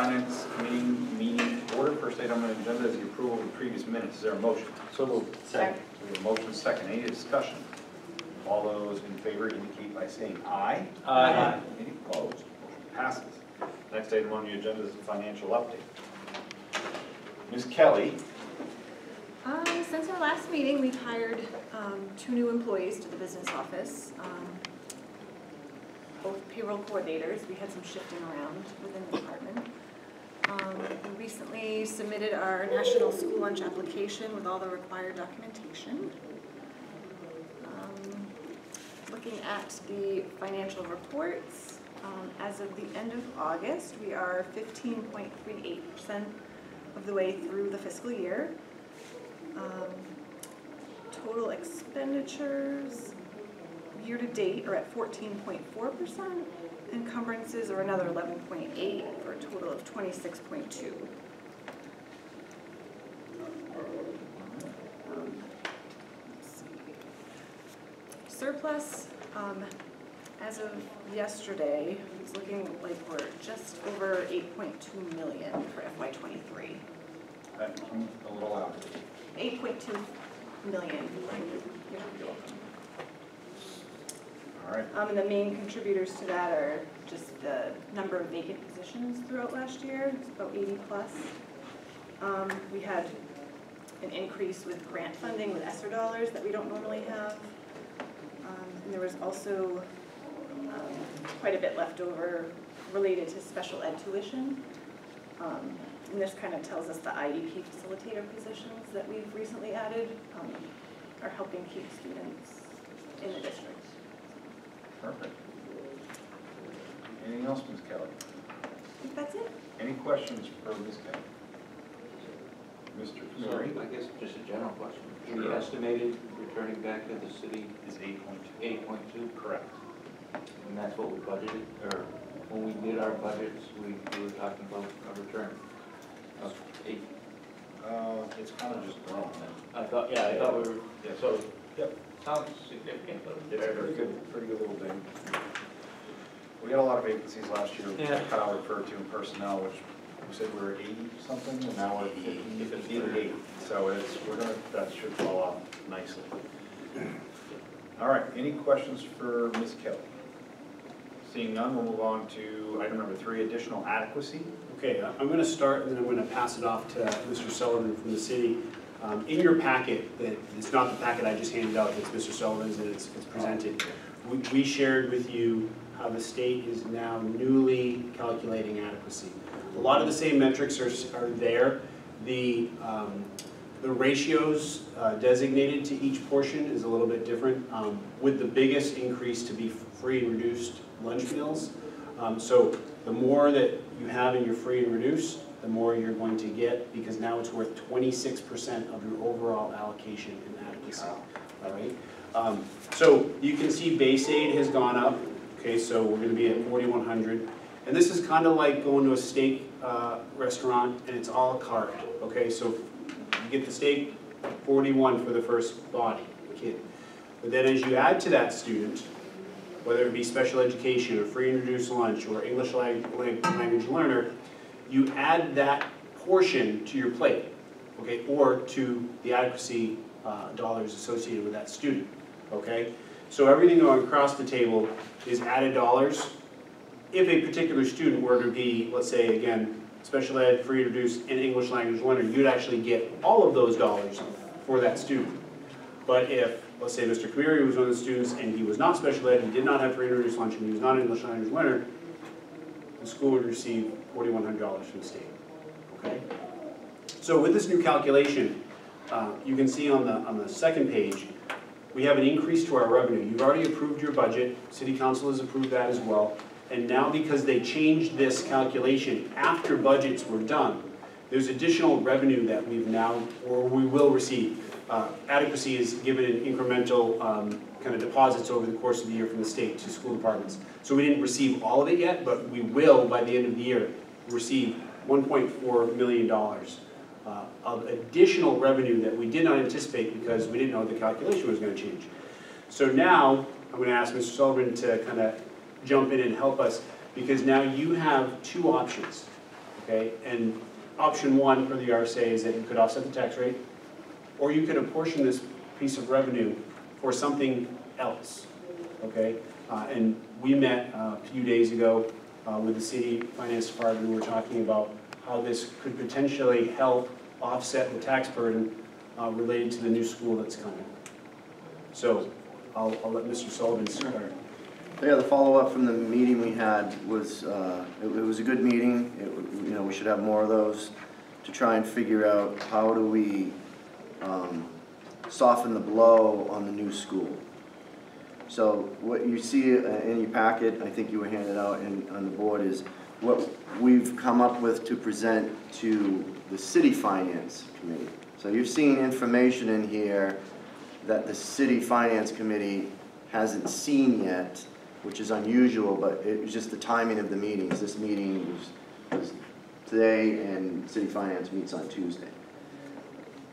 Finance Committee meeting order. First item on the agenda is the approval of the previous minutes. Is there a motion? So moved. Second. We have a motion second. Any discussion? All those in favor indicate by saying aye. Aye. Any opposed? Motion passes. Next item on the agenda is the financial update. Ms. Kelly. Since our last meeting, we've hired 2 new employees to the business office, both payroll coordinators. We had some shifting around within the department. We recently submitted our national school lunch application with all the required documentation. Looking at the financial reports, as of the end of August, we are 15.38% of the way through the fiscal year. Total expenditures year-to-date are at 14.4%. Encumbrances are another 11.8 for a total of 26.2. Surplus, as of yesterday, it's looking like we're just over 8.2 million for FY23. A little out. 8.2 million. All right. And the main contributors to that are just the number of vacant positions throughout last year. It's about 80 plus. We had an increase with grant funding with ESSER dollars that we don't normally have. And there was also quite a bit left over related to special ed tuition. And this kind of tells us the IEP facilitator positions that we've recently added are helping keep students in the district. Perfect. Anything else, Ms. Kelly? I think that's it. Any questions for Ms. Kelly? Mr. So, Kamari? I guess just a general question. Sure. The estimated returning back to the city Is 8.2. 8.2, Correct. and that's what we budgeted, or when we did our budgets, we were talking about a return of 8. It's kind of just grown. I thought we were, Yeah. so, Yep. sounds significant, but It's a pretty good little thing. We had a lot of vacancies last year, which Yeah. Kyle referred to in personnel, which we said we were 80 something, and now we're 58. So that should fall off nicely. All right, any questions for Ms. Kelly? Seeing none, we'll move on to item number 3, additional adequacy. Okay, I'm going to start and then I'm going to pass it off to Mr. Sullivan from the city. In your packet, it's not the packet I just handed out, it's Mr. Sullivan's and it's presented. We shared with you how the state is now newly calculating adequacy. A lot of the same metrics are there. The ratios designated to each portion is a little bit different, with the biggest increase to be free and reduced lunch meals. So the more that you have in your free and reduced, the more you're going to get, because now it's worth 26% of your overall allocation in adequacy. All right. So you can see base aid has gone up. Okay, so we're going to be at 4,100, and this is kind of like going to a steak restaurant and it's a la carte. Okay, so you get the steak, 41 for the first body, kid. But then as you add to that student, whether it be special education or free and reduced lunch or English language learner, you add that portion to your plate, okay, or to the adequacy dollars associated with that student, okay? So everything going across the table is added dollars. If a particular student were to be, let's say again, special ed, free and reduced, and English language learner, you'd actually get all of those dollars for that student. But if, let's say Mr. Kamiri was one of the students and he was not special ed, he did not have free and reduced lunch, and he was not an English language learner, the school would receive $4,100 from the state, okay? So with this new calculation, you can see on the second page, we have an increase to our revenue. You've already approved your budget, City Council has approved that as well, and now because they changed this calculation after budgets were done, there's additional revenue that we've now, or we will receive. Adequacy is given in incremental kind of deposits over the course of the year from the state to school departments. So we didn't receive all of it yet, but we will, by the end of the year, receive $1.4 million of additional revenue that we did not anticipate because we didn't know the calculation was going to change. So now, I'm going to ask Mr. Sullivan to kind of jump in and help us, because now you have two options. okay? And option one for the RSA is that you could offset the tax rate, or you could apportion this piece of revenue for something else, okay? And we met a few days ago with the city finance department, and we were talking about how this could potentially help offset the tax burden related to the new school that's coming. So I'll let Mr. Sullivan start. Yeah, the follow-up from the meeting we had was, it was a good meeting. You know, we should have more of those to try and figure out how do we soften the blow on the new school. So what you see in your packet, I think you were handed out on the board, is what we've come up with to present to the city finance committee. So you've seen information in here that the city finance committee hasn't seen yet, which is unusual, but it was just the timing of the meetings. This meeting was today, and city finance meets on Tuesday.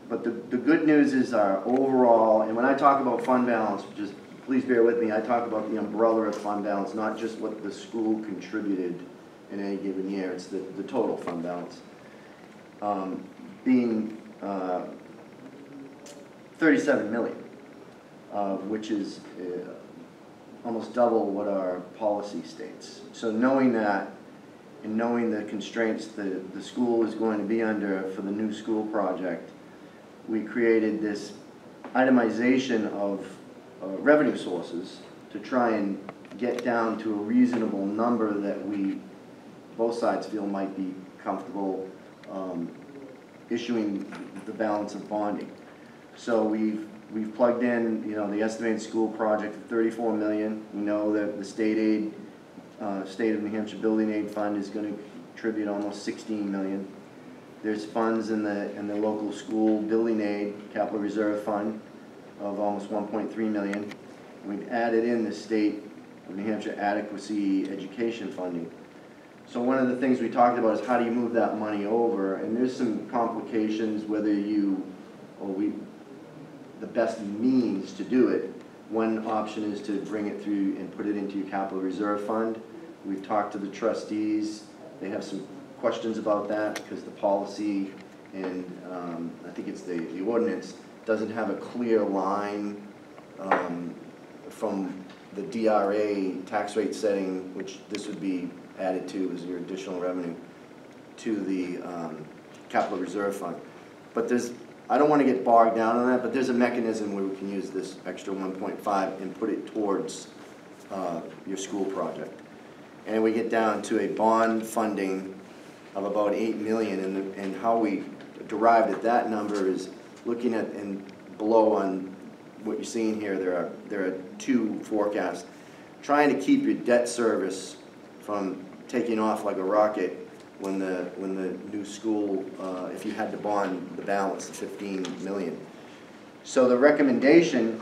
But the good news is our overall, and when I talk about fund balance, just please bear with me, I talk about the umbrella of fund balance, not just what the school contributed in any given year, it's the total fund balance. Being 37 million, which is almost double what our policy states. So knowing that, and knowing the constraints that the school is going to be under for the new school project, we created this itemization of revenue sources to try and get down to a reasonable number that we, both sides feel might be comfortable issuing the balance of bonding. So we've plugged in, you know, the estimated school project of 34 million. We know that the state aid, State of New Hampshire Building Aid Fund is going to contribute almost 16 million. There's funds in the local school building aid capital reserve fund of almost 1.3 million. We've added in the State of New Hampshire adequacy education funding. So one of the things we talked about is how do you move that money over, and there's some complications whether you, or we, the best means to do it. One option is to bring it through and put it into your capital reserve fund. We've talked to the trustees. They have some questions about that because the policy and I think it's the ordinance doesn't have a clear line from the DRA tax rate setting, which this would be added to as your additional revenue, to the capital reserve fund. But there's, I don't want to get bogged down on that, but there's a mechanism where we can use this extra 1.5 and put it towards your school project. And we get down to a bond funding of about 8 million, and how we derived at that number is looking at, and below on what you're seeing here, there are two forecasts. Trying to keep your debt service from taking off like a rocket when the new school, if you had to bond the balance of 15 million. So the recommendation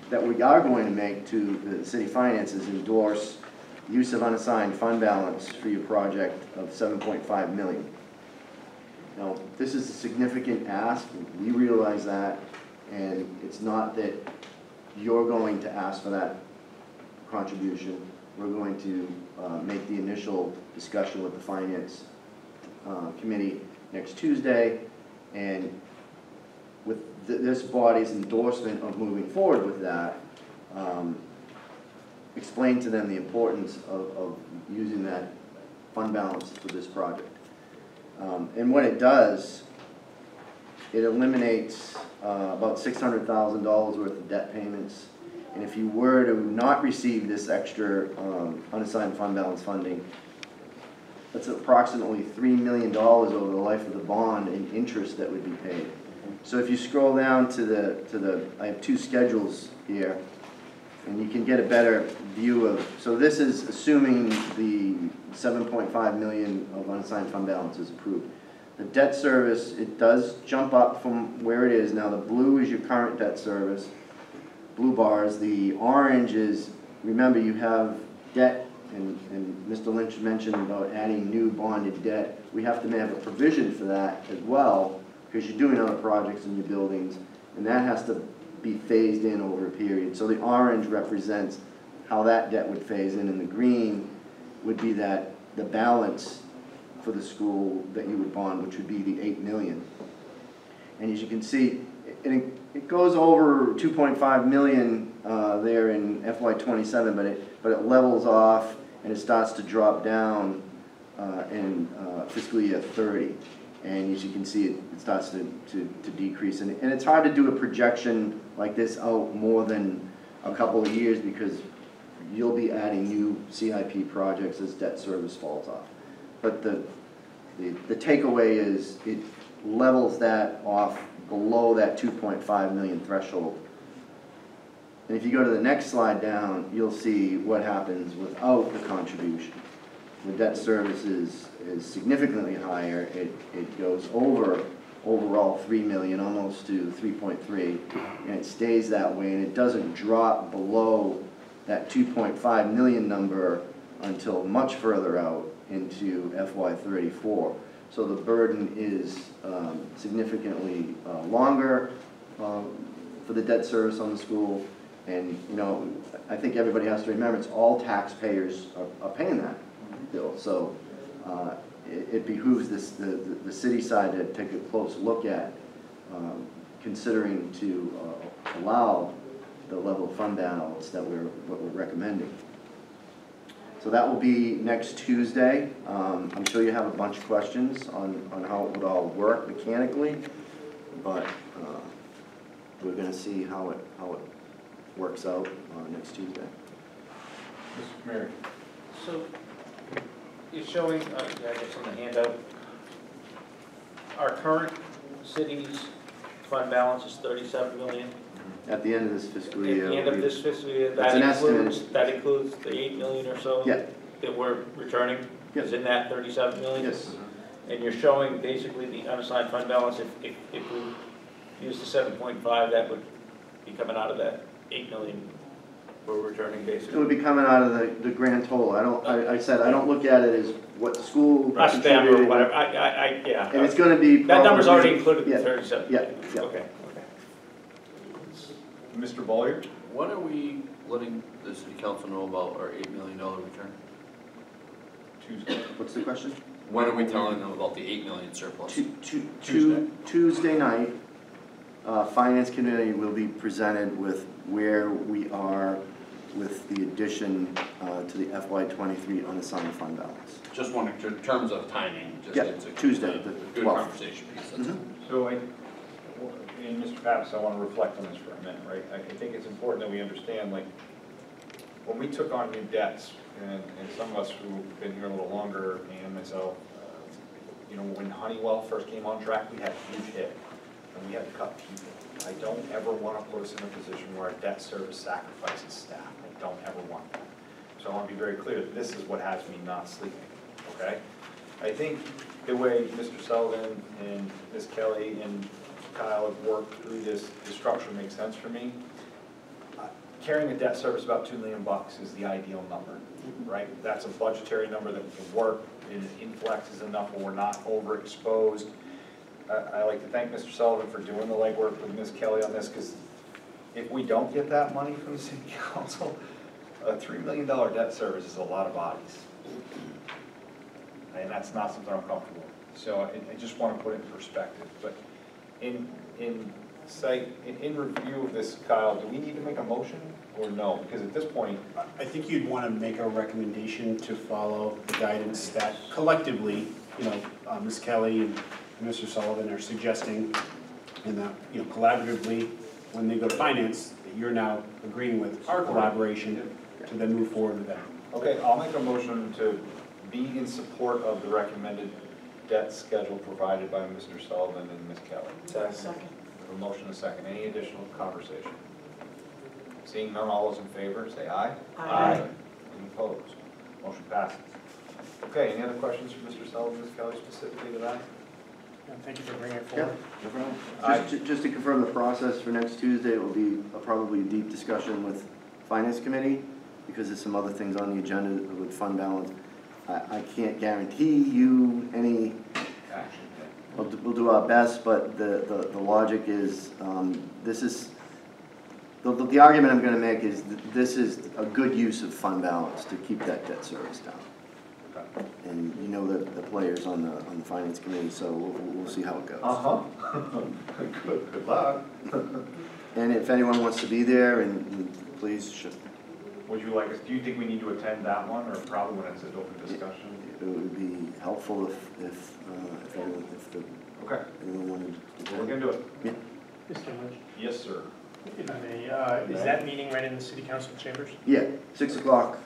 that we are going to make to the city finance is endorse use of unassigned fund balance for your project of 7.5 million. Now, this is a significant ask, we realize that, and it's not that you're going to ask for that contribution. We're going to make the initial discussion with the finance committee next Tuesday, and with this body's endorsement of moving forward with that, explain to them the importance of using that fund balance for this project. And what it does, it eliminates about $600,000 worth of debt payments. And if you were to not receive this extra unassigned fund balance funding, that's approximately $3 million over the life of the bond in interest that would be paid. So if you scroll down to the I have two schedules here, and you can get a better view of, so this is assuming the 7.5 million of unassigned fund balance is approved. The debt service, it does jump up from where it is now. The blue is your current debt service, blue bars. The orange is, remember you have debt, and Mr. Lynch mentioned about adding new bonded debt. We have to have a provision for that as well, because you're doing other projects in your buildings, and that has to be phased in over a period. So the orange represents how that debt would phase in, and the green would be that the balance for the school that you would bond, which would be the 8 million. And as you can see, it goes over 2.5 million there in FY27, but it levels off and it starts to drop down in fiscal year 30. And as you can see, it starts to decrease. And it's hard to do a projection like this out more than a couple of years because you'll be adding new CIP projects as debt service falls off. But the takeaway is it levels that off below that 2.5 million threshold. And if you go to the next slide down, you'll see what happens without the contribution. The debt service is significantly higher. It goes over overall 3 million, almost to 3.3, and it stays that way, and it doesn't drop below that 2.5 million number until much further out into FY34. So the burden is significantly longer for the debt service on the school, and you know, I think everybody has to remember it's all taxpayers are paying that bill. So it behooves the city side to take a close look at considering to allow the level of fund balance that we're recommending. So that will be next Tuesday. I'm sure you have a bunch of questions on how it would all work mechanically, but we're going to see how it works out next Tuesday. Mr. Mary. So, you're showing, I guess on the handout, our current city's fund balance is 37 million. At the end of this fiscal At year. the end of this fiscal year, That's an estimate. that includes the 8 million or so Yeah. that we're returning? Yes. Is in that 37 million? Yes. And you're showing basically the unassigned fund balance, if we use the 7.5, that would be coming out of that 8 million we're returning It basically? would be coming out of the grand total. I said, I don't look at it as what the school Us, them, or contributed. whatever, yeah. And it's gonna be That number's probably- already included in yeah, the 37? yeah, yeah. Okay. Mr. Bollier? When are we letting the city council know about our $8 million return? Tuesday. What's the question? When are we telling them about the 8 million surplus? Tuesday night, Finance Committee will be presented with where we are with the addition to the FY23 unassigned fund balance. Just wondering, in terms of timing, just Yeah, it's a Tuesday, the good 12th. conversation piece, that's all. So and Mr. Pappas, I want to reflect on this for a minute, right? I think it's important that we understand, like, when we took on new debts, and some of us who've been here a little longer, and myself, you know, when Honeywell first came on track, we had a huge hit, and we had to cut people. I don't ever want to put us in a position where our debt service sacrifices staff. I don't ever want that. So I want to be very clear that this is what has me not sleeping, okay? I think the way Mr. Sullivan and Ms. Kelly and Kyle have worked through this, the structure makes sense for me. Carrying a debt service about $2 million is the ideal number, right? That's a budgetary number that can work, and inflex is enough where we're not overexposed. I like to thank Mr. Sullivan for doing the legwork with Ms. Kelly on this, because if we don't get that money from the city council, a $3 million debt service is a lot of bodies. And that's not something I'm comfortable with. So I just want to put it in perspective. But in review of this, Kyle, do we need to make a motion or no? Because at this point, I think you'd want to make a recommendation to follow the guidance that collectively, you know, Ms. Kelly and Mr. Sullivan are suggesting, and that, you know, collaboratively, when they go to finance, that you're now agreeing with our collaboration to then move forward with that. okay, I'll make a motion to be in support of the recommended debt schedule provided by Mr. Sullivan and Ms. Kelly. Second. A motion and a second. Any additional conversation? Seeing none, all those in favor, say aye. Aye. Any opposed? Motion passes. Okay, any other questions from Mr. Sullivan, Ms. Kelly, specifically to that? Thank you for bringing it Yeah, forward. no problem. Just to confirm the process for next Tuesday, it will be probably a deep discussion with Finance Committee, because there's some other things on the agenda with fund balance. I can't guarantee you any, Action. we'll do our best, but the logic is, this is, the argument I'm gonna make is that this is a good use of fund balance to keep that debt service down. And you know the players on the finance committee, so we'll see how it goes. Uh-huh. Good luck. And if anyone wants to be there, and please, Would you like us, do you think we need to attend that one, or probably when it's an open discussion? it would be helpful if Okay, anyone wanted to. we're gonna do it. Yeah. Mr. Lynch, Yes, sir. if I may, is that meeting right in the city council chambers? Yeah, 6 o'clock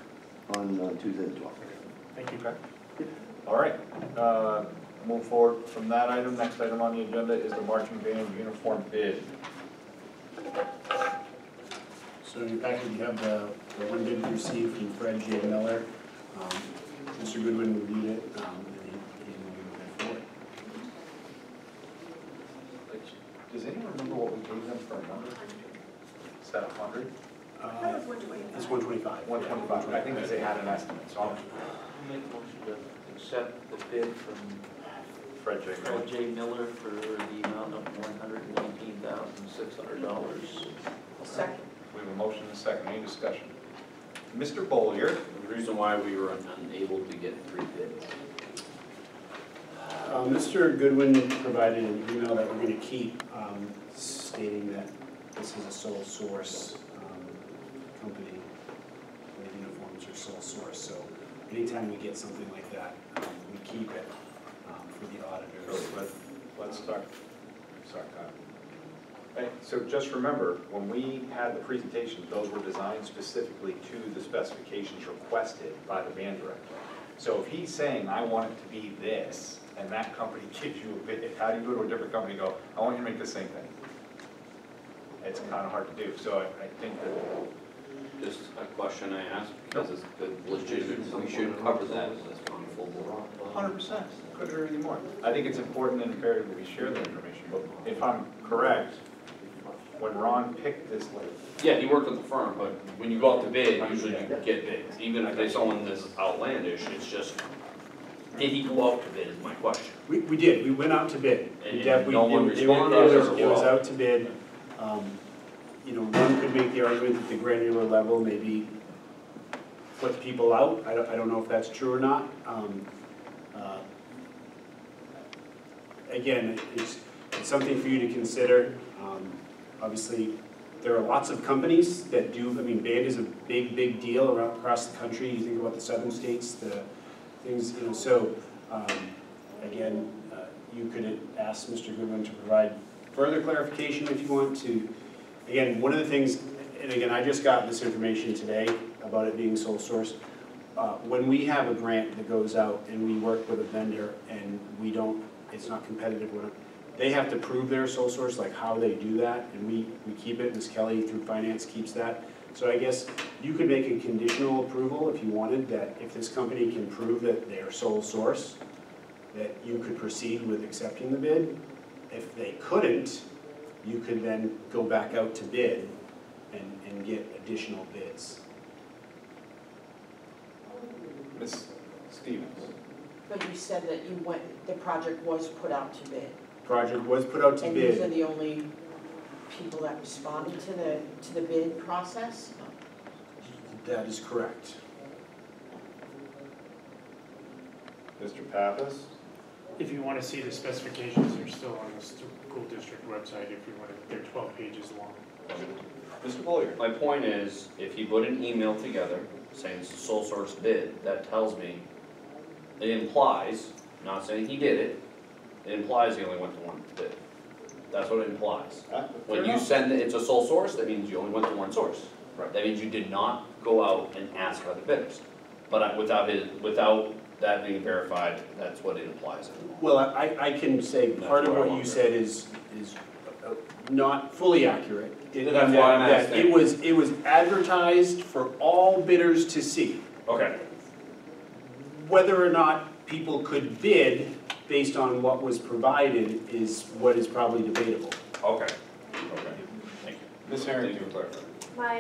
on Tuesday the 12th. Thank you. Okay. All right, move forward from that item. Next item on the agenda is the marching band uniform bid. So in your packet, you have the one bid we received from Fred J. Miller. Mr. Goodwin reviewed it, and he moved forward. Does anyone remember what we gave them for a number? Is that 100? That was 125. It's 125. 125, I think they had an estimate, so I'll Make a motion to accept the bid from Fred J. Fred J. Miller for the amount of $119,600. Second. We have a motion and a second, any discussion? Mr. Bollier, The reason why we were unable to get 3 bids. Mr. Goodwin provided an email that we're going to keep stating that this is a sole source company. The uniforms are sole source, so anytime we get something like that, we keep it for the auditors. let's start, Kyle. Hey, so just remember, when we had the presentations, those were designed specifically to the specifications requested by the band director. So if he's saying, I want it to be this, and that company gives you a bid, how do you go to a different company and go, I want you to make the same thing? It's kind of hard to do, so I think that, Just a question I asked, because it's legitimate, we should cover that as on full board. 100%, couldn't agree with you more. I think it's important and imperative that we share the information, but if I'm correct, when Ron picked this list, Yeah, he worked with the firm, but when you go out to bid, usually you get bids. Even if there's someone that's outlandish, it's just, did he go out to bid is my question. We did, we went out to bid. And We def- we- no one it- it responded, was- or It was what? out to bid. You know, one could make the argument that the granular level maybe put people out. I don't know if that's true or not. Again, it's something for you to consider. Obviously, there are lots of companies that do, I mean, band is a big deal around across the country. You think about the southern states, the things, you know, so, again, you could ask Mr. Goodwin to provide further clarification if you want to. Again, one of the things, and again, I just got this information today about it being sole source. When we have a grant that goes out and we work with a vendor and we don't, it's not competitive with them, they have to prove their sole source, like how they do that, and we keep it, Ms. Kelly through finance keeps that. So I guess you could make a conditional approval if you wanted, that if this company can prove that they're sole source, that you could proceed with accepting the bid. If they couldn't, you could then go back out to bid and get additional bids. Ms. Stevens. But you said that the project was put out to bid. Project was put out to And these are bid. the only people that responded to the bid process? That is correct. Mr. Pappas? If you want to see the specifications, they're still on the school district website if you want to, they're 12 pages long. Mr. Bollier? My point is, if he put an email together saying it's a sole source bid, that tells me, it implies, not saying he did it, it implies he only went to one bid. That's what it implies. When you send it, it's a sole source, that means you only went to one source. Right. That means you did not go out and ask other bidders. But without that being verified, that's what it implies. Well, I can say part of what you said is not fully accurate. That's why I'm That asking. it was advertised for all bidders to see. Okay. Whether or not people could bid based on what was provided is what is probably debatable. Okay. Okay. Thank you. Ms. Harrington, clarify. My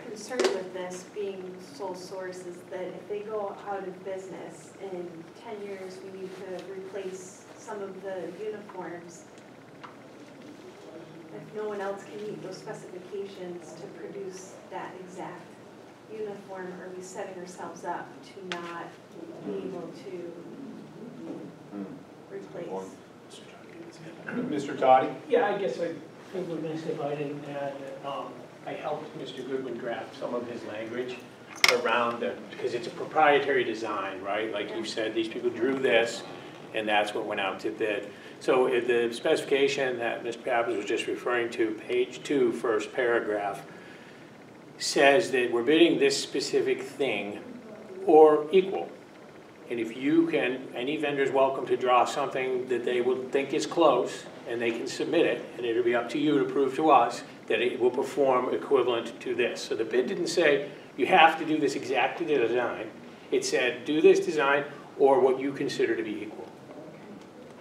concern with this being sole source is that if they go out of business in 10 years, we need to replace some of the uniforms. If no one else can meet those specifications to produce that exact uniform are we setting ourselves up to not be able to replace? Mr. Toddy? Yeah, I guess I think we're missed if I didn't add that, I helped Mr. Goodwin draft some of his language around the, because it's a proprietary design, right? Like you said, these people drew this, and that's what went out to bid. So if the specification that Mr. Pappas was just referring to, page 2, first paragraph, says that we're bidding this specific thing or equal. And if you can, any vendor's welcome to draw something that they will think is close, and they can submit it, and it'll be up to you to prove to us that it will perform equivalent to this. So the bid didn't say, you have to do this exactly the design. It said, do this design or what you consider to be equal.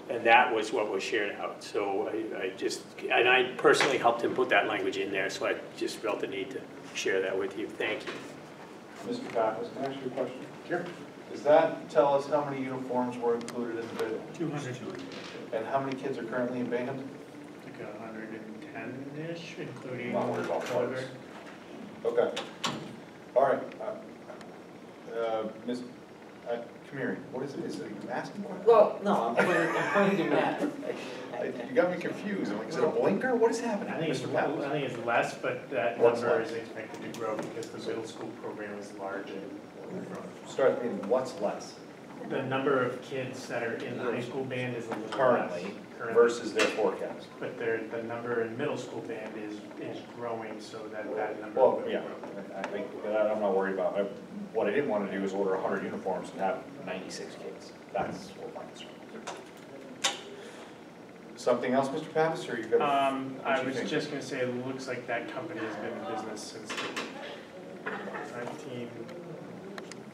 And that was what was shared out. So I personally helped him put that language in there, so I just felt the need to share that with you. Thank you. Mr. Pappas, can I ask you a question? Sure. Does that tell us how many uniforms were included in the bid? 200. And how many kids are currently in band? Like 110-ish, including Not worried about color. parts. Okay. All right. Ms. Kamiri, what is it? Is it a masking? Well, no, I'm pointing to Matt. You got me confused. I'm like, is it a blinker? What is happening? I think Mr. Pappas? it's less, but that What's number less? is expected to grow because the middle school program is large and Start meaning what's less the number of kids that are in the high school band is a little currently less. versus their forecast? But the number in middle school band is growing, so that number Well, will yeah, grow. I think that I'm not worried about. What I didn't want to do is order 100 uniforms and have 96 kids. That's what my concern is. Something else, Mr. Pappas, or you got? I was just gonna say, it looks like that company has been in business since the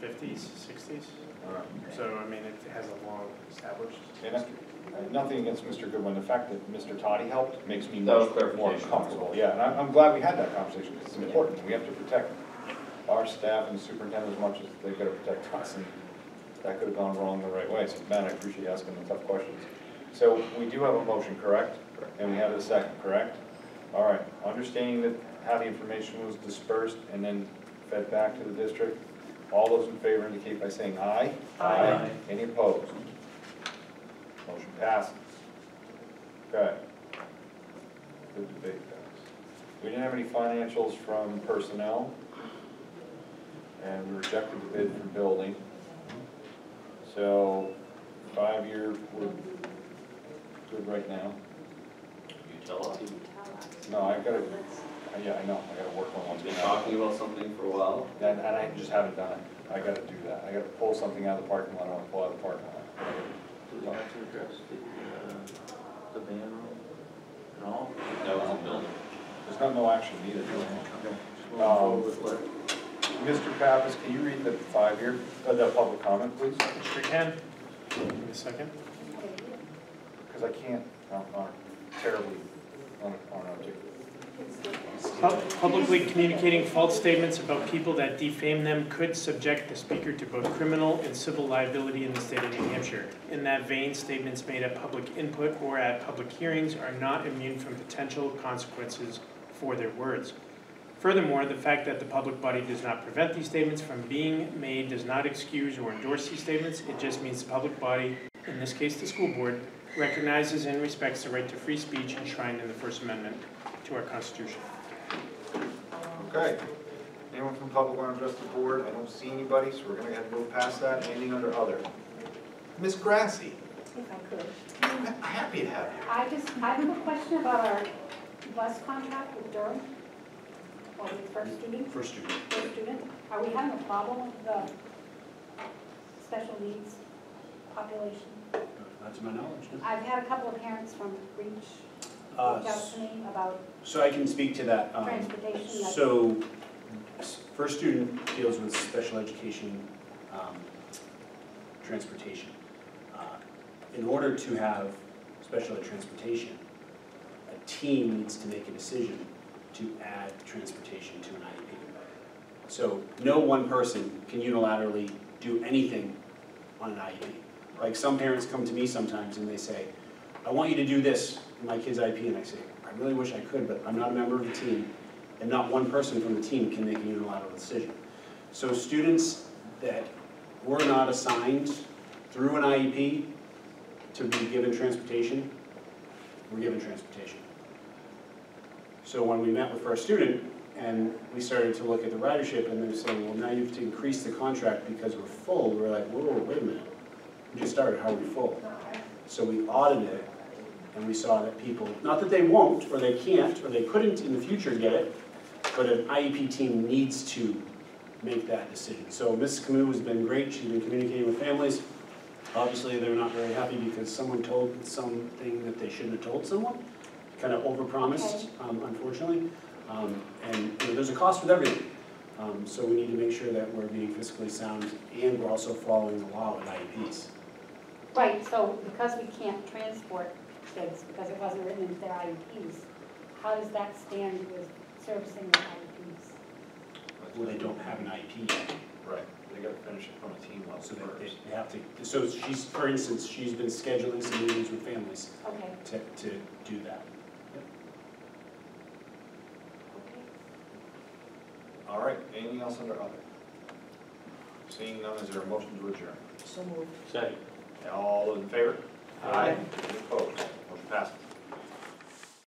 1950s, 60s. So, I mean, it has a long established history. Nothing against Mr. Goodwin. The fact that Mr. Toddy helped makes me That was much more clarification. comfortable. Yeah, and I'm glad we had that conversation, because it's important. We have to protect our staff and the superintendent as much as they've got to protect us, and that could have gone wrong the right way. So, Matt, I appreciate you asking the tough questions. So, we do have a motion, correct? And we have a second, correct? All right, understanding that how the information was dispersed and then fed back to the district, all those in favor indicate by saying aye. Aye. Any opposed? Motion passes. Okay. Good debate, guys. We didn't have any financials from personnel, and we rejected the bid from building. So, 5-year, we're good right now. You tell us. No, I've got to, yeah, I know, I got to work on I've been one. talking about something for a while. And I just haven't done it. I got to do that. I got to pull something out of the parking lot. I want to pull out of the parking lot. Do we have to address the ban and all? That was a building. There's no action needed. Okay. Just moving forward with what? Mr. Pappas, can you read the 5-year, the public comment, please? Sure can. Give me a second. Because I can't, I'm terribly unarticulate. Publicly communicating false statements about people that defame them could subject the speaker to both criminal and civil liability in the state of New Hampshire. In that vein, statements made at public input or at public hearings are not immune from potential consequences for their words. Furthermore, the fact that the public body does not prevent these statements from being made does not excuse or endorse these statements. It just means the public body, in this case the school board, recognizes and respects the right to free speech enshrined in the First Amendment to our Constitution. Okay. Anyone from public want to address the board? I don't see anybody, so we're going to go ahead and move past that. Anything under other? Ms. Grassi, If I could. I'm happy to have you. I have a question about our bus contract with Durham. Or with First Student. First student. First Student. Are we having a problem with the special needs population? Not to my knowledge, no. I've had a couple of parents from Reach reach out to me about So I can speak to that. transportation. So, First Student deals with special education transportation. In order to have special ed transportation, a team needs to make a decision to add transportation to an IEP. So no one person can unilaterally do anything on an IEP. Like some parents come to me sometimes and they say, I want you to do this in my kid's IEP, and I say, I really wish I could, but I'm not a member of the team, and not one person from the team can make a unilateral decision. So students that were not assigned through an IEP to be given transportation, were given transportation. So when we met with First Student and we started to look at the ridership and they were saying, well, now you have to increase the contract because we're full, we're like, whoa, wait a minute. We just started, how are we full? So we audited it and we saw that people, not that they won't or they can't or they couldn't in the future get it, but an IEP team needs to make that decision. So Mrs. Camus has been great, she's been communicating with families. Obviously, they're not very happy because someone told something that they shouldn't have told someone, kind of overpromised, unfortunately. And you know, there's a cost with everything. So we need to make sure that we're being fiscally sound and we're also following the law with IEPs. Right, so because we can't transport kids, because it wasn't written into their IEPs, how does that stand with servicing the IEPs? Well, they don't have an IEP yet. Right, they gotta finish it from a team level So first. they have to, so she's, for instance, she's been scheduling some meetings with families Okay. to do that. All right, anything else under other? Seeing none, is there a motion to adjourn? So moved. Second. All those in favor? Aye. Any opposed? Motion passes.